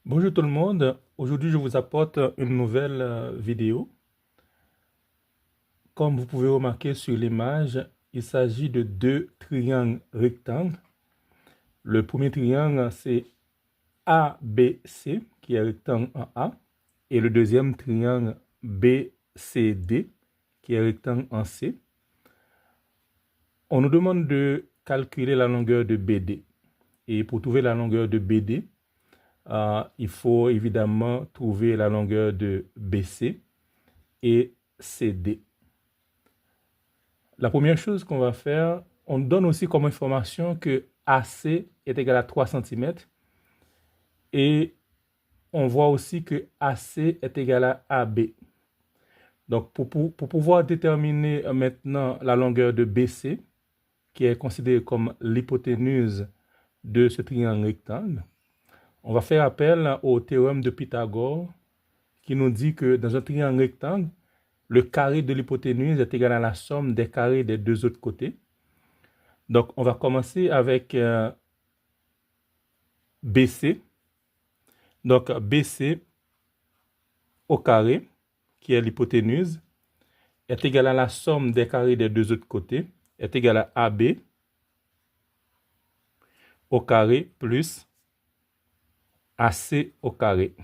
Bonjour tout le monde, aujourd'hui je vous apporte une nouvelle vidéo. Comme vous pouvez remarquer sur l'image, il s'agit de deux triangles rectangles. Le premier triangle c'est ABC qui est rectangle en A et le deuxième triangle BCD qui est rectangle en C. On nous demande de calculer la longueur de BD et pour trouver la longueur de BD, il faut évidemment trouver la longueur de BC et CD. La première chose qu'on va faire, on donne aussi comme information que AC est égal à 3 cm et on voit aussi que AC est égal à AB. Donc, pour pouvoir déterminer maintenant la longueur de BC, qui est considérée comme l'hypoténuse de ce triangle rectangle, on va faire appel au théorème de Pythagore qui nous dit que dans un triangle rectangle, le carré de l'hypoténuse est égal à la somme des carrés des deux autres côtés. Donc, on va commencer avec BC. Donc, BC au carré, qui est l'hypoténuse, est égal à la somme des carrés des deux autres côtés, est égal à AB au carré plus AC au carré.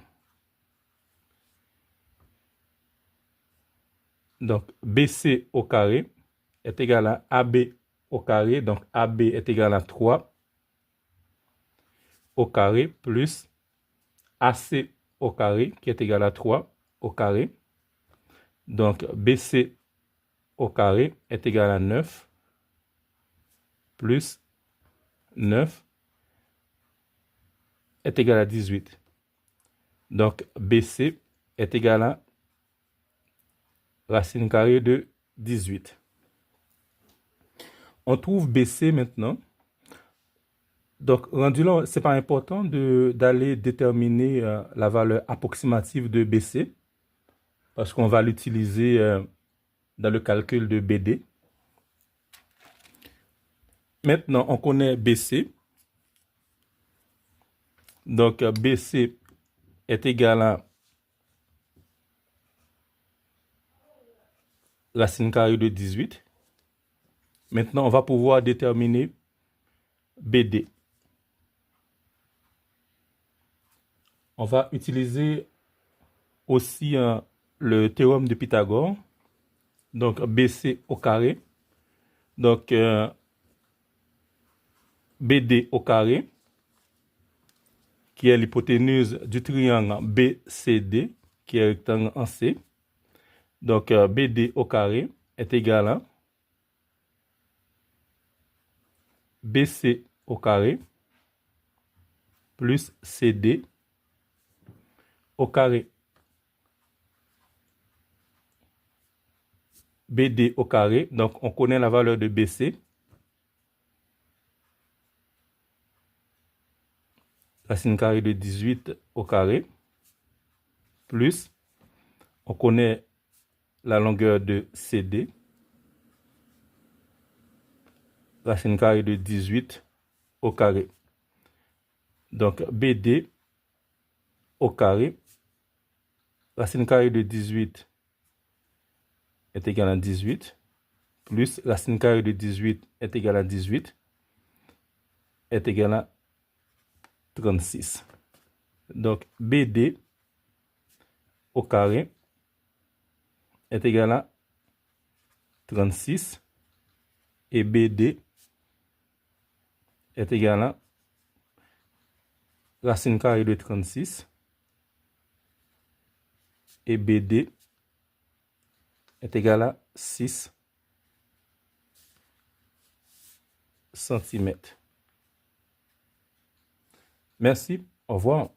Donc, BC au carré est égal à AB au carré. Donc, AB est égal à 3 au carré plus AC au carré, qui est égal à 3 au carré. Donc, BC au carré est égal à 9 plus 9 est égal à 18. Donc, BC est égal à racine carrée de 18. On trouve BC maintenant. Donc, rendu là, ce n'est pas important d'aller déterminer la valeur approximative de BC parce qu'on va l'utiliser dans le calcul de BD. Maintenant, on connaît BC. Donc, BC est égal à racine carrée de 18. Maintenant, on va pouvoir déterminer BD. On va utiliser aussi le théorème de Pythagore. Donc, BC au carré. Donc, BD au carré, qui est l'hypoténuse du triangle BCD, qui est rectangle en C. Donc, BD au carré est égal à BC au carré plus CD au carré. BD au carré, donc on connaît la valeur de BC. Racine carrée de 18 au carré, plus, on connaît la longueur de CD, racine carrée de 18 au carré. Donc, BD au carré, racine carrée de 18 est égal à 18, plus racine carrée de 18 est égal à 18, est égal à 36. Donc, BD au carré est égal à 36 et BD est égal à racine carrée de 36 et BD est égal à 6 cm. Merci, au revoir.